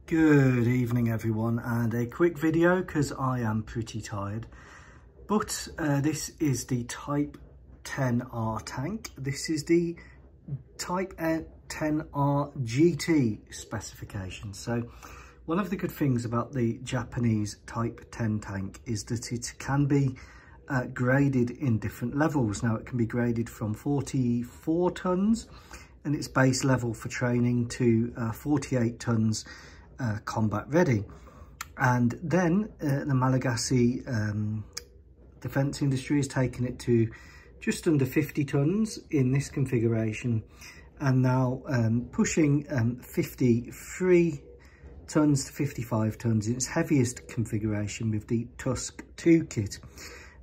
Good evening everyone, and a quick video because I am pretty tired, but this is the Type 10R tank. This is the Type 10R GT specification. So one of the good things about the Japanese Type 10 tank is that it can be graded in different levels. Now it can be graded from 44 tons and its base level for training to 48 tons combat ready. And then the Malagasy defence industry has taken it to just under 50 tons in this configuration, and now pushing 53 tons to 55 tons in its heaviest configuration with the TUSK 2 kit.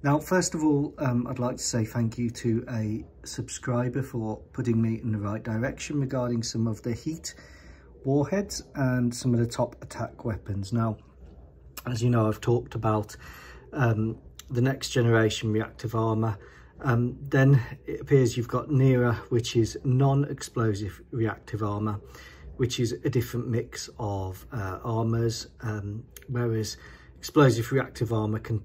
Now, first of all, I'd like to say thank you to a subscriber for putting me in the right direction regarding some of the heat warheads and some of the top attack weapons. Now, as you know, I've talked about the next generation reactive armour. Then it appears you've got NERA, which is non-explosive reactive armour, which is a different mix of armours, whereas explosive reactive armour can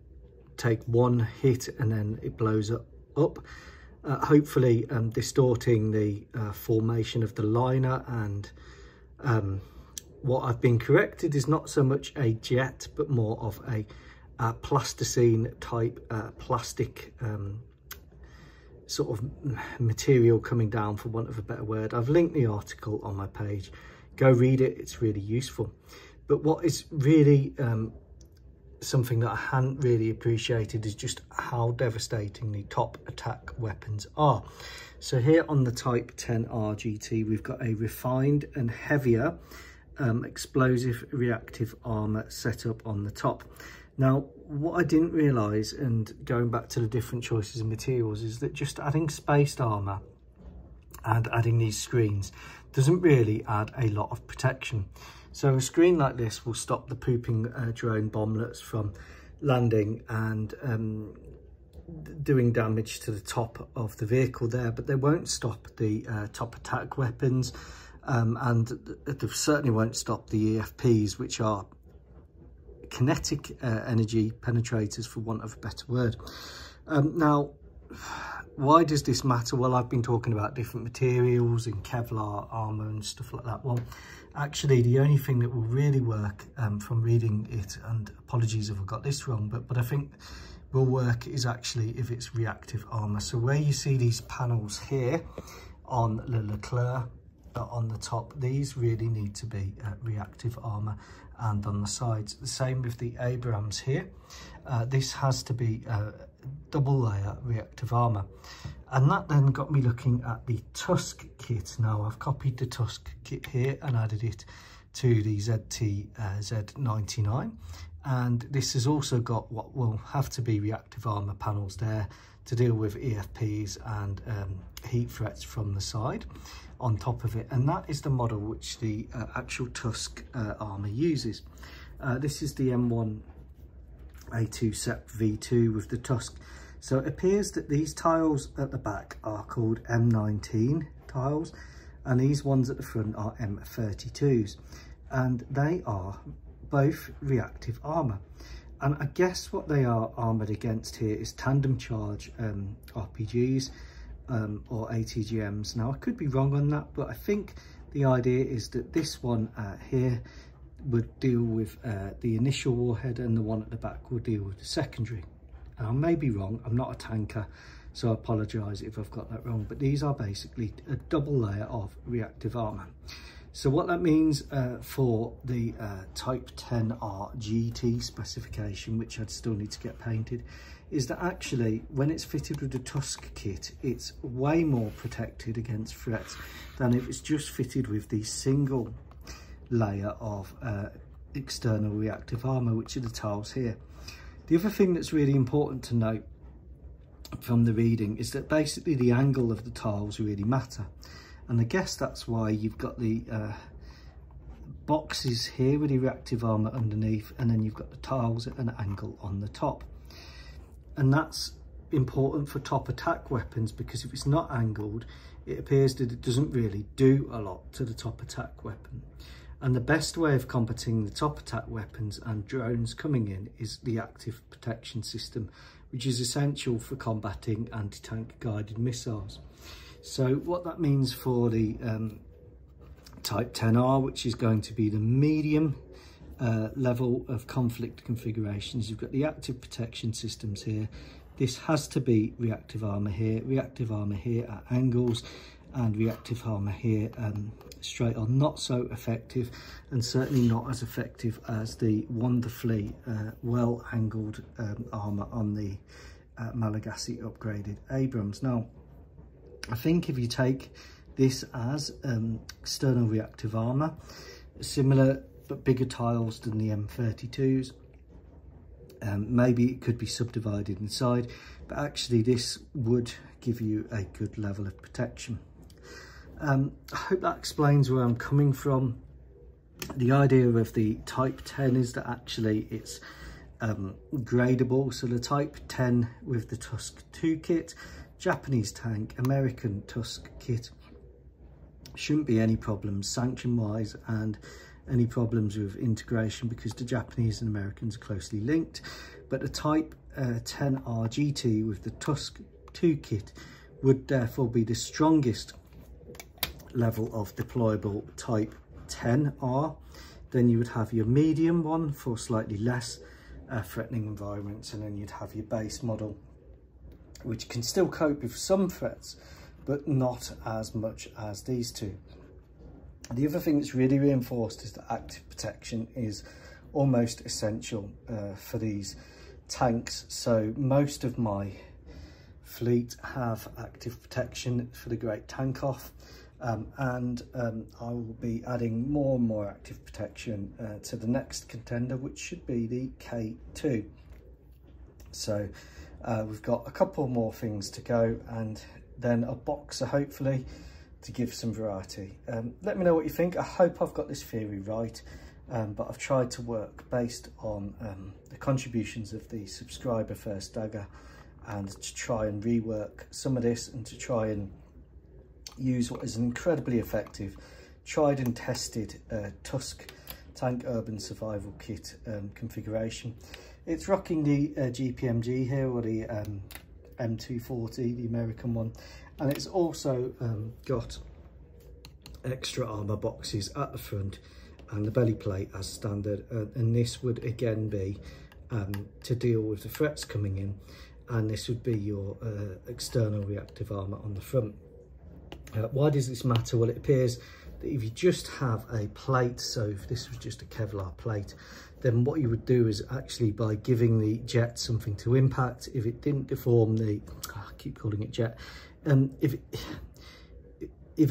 take one hit and then it blows up, hopefully distorting the formation of the liner. And what I've been corrected is not so much a jet but more of a plasticine type plastic sort of material coming down, for want of a better word. I've linked the article on my page, go read it, it's really useful. But what is really something that I hadn't really appreciated is just how devastating the top attack weapons are. So here on the Type 10R GT, we've got a refined and heavier explosive reactive armour set up on the top. Now, what I didn't realise, and going back to the different choices of materials, is that just adding spaced armour and adding these screens doesn't really add a lot of protection. So a screen like this will stop the pooping drone bomblets from landing and doing damage to the top of the vehicle there, but they won't stop the top attack weapons, and they certainly won't stop the EFPs, which are kinetic energy penetrators, for want of a better word. Now, why does this matter? Well, I've been talking about different materials and Kevlar armour and stuff like that. Well, actually, the only thing that will really work from reading it, and apologies if I got this wrong, but I think will work, is actually if it's reactive armour. So where you see these panels here on the Leclerc on the top, these really need to be reactive armour, and on the sides the same with the Abrams here. This has to be double layer reactive armour, and that then got me looking at the TUSK kit. Now I've copied the TUSK kit here and added it to the ZT Z99, and this has also got what will have to be reactive armour panels there to deal with EFPs and heat threats from the side on top of it, and that is the model which the actual TUSK armour uses. This is the M1A2 SEP V2 with the TUSK. So it appears that these tiles at the back are called M19 tiles, and these ones at the front are M32s, and they are both reactive armour. And I guess what they are armoured against here is tandem charge RPGs or ATGMs. Now I could be wrong on that, but I think the idea is that this one here would deal with the initial warhead, and the one at the back will deal with the secondary. And I may be wrong, I'm not a tanker, so I apologise if I've got that wrong, but these are basically a double layer of reactive armour. So what that means for the Type 10R GT specification, which I'd still need to get painted, is that actually when it's fitted with the TUSK kit, it's way more protected against threats than if it's just fitted with the single layer of external reactive armour, which are the tiles here. The other thing that's really important to note from the reading is that basically the angle of the tiles really matter. And I guess that's why you've got the boxes here with the reactive armour underneath, and then you've got the tiles at an angle on the top. And that's important for top attack weapons, because if it's not angled, it appears that it doesn't really do a lot to the top attack weapon. And the best way of combating the top attack weapons and drones coming in is the active protection system, which is essential for combating anti-tank guided missiles. So what that means for the Type 10R, which is going to be the medium level of conflict configurations, you've got the active protection systems here. This has to be reactive armour here at angles, and reactive armour here straight on. Not so effective, and certainly not as effective as the wonderfully well angled armour on the Malagasy upgraded Abrams. Now, I think if you take this as external reactive armour, similar but bigger tiles than the M32s, maybe it could be subdivided inside, but actually this would give you a good level of protection. I hope that explains where I'm coming from. The idea of the Type 10 is that actually it's gradable. So the Type 10 with the TUSK 2 kit, Japanese tank, American TUSK kit, shouldn't be any problems sanction wise, and any problems with integration because the Japanese and Americans are closely linked. But the Type 10R GT with the TUSK 2 kit would therefore be the strongest level of deployable Type 10R. Then you would have your medium one for slightly less threatening environments, and then you'd have your base model, which can still cope with some threats but not as much as these two. The other thing that's really reinforced is that active protection is almost essential for these tanks. So most of my fleet have active protection for the Great Tank Off, and I will be adding more and more active protection to the next contender, which should be the K2. So we've got a couple more things to go, and then a boxer hopefully to give some variety. Let me know what you think. I hope I've got this theory right, but I've tried to work based on the contributions of the subscriber First Dagger, and to try and rework some of this and to try and use what is an incredibly effective, tried and tested TUSK Tank Urban Survival Kit configuration. It's rocking the GPMG here, or the M240, the American one, and it's also got extra armour boxes at the front and the belly plate as standard, and this would again be to deal with the threats coming in, and this would be your external reactive armour on the front. Why does this matter? Well, it appears that if you just have a plate, so if this was just a Kevlar plate, then what you would do is actually, by giving the jet something to impact, if it didn't deform the, I keep calling it jet, if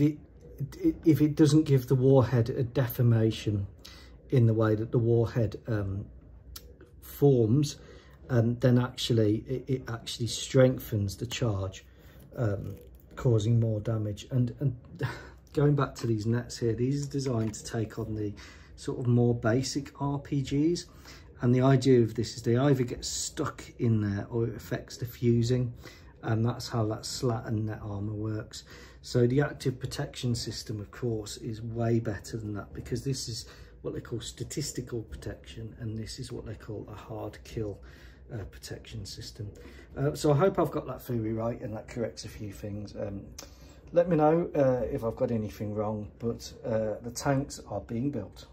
it doesn't give the warhead a deformation in the way that the warhead forms, then actually it actually strengthens the charge, causing more damage. And going back to these nets here, these are designed to take on the sort of more basic RPGs, and the idea of this is they either get stuck in there or it affects the fusing, and that's how that slat and net armor works. So the active protection system, of course, is way better than that, because this is what they call statistical protection, and this is what they call a hard kill protection system. So I hope I've got that theory right and that corrects a few things. Let me know if I've got anything wrong, but the tanks are being built.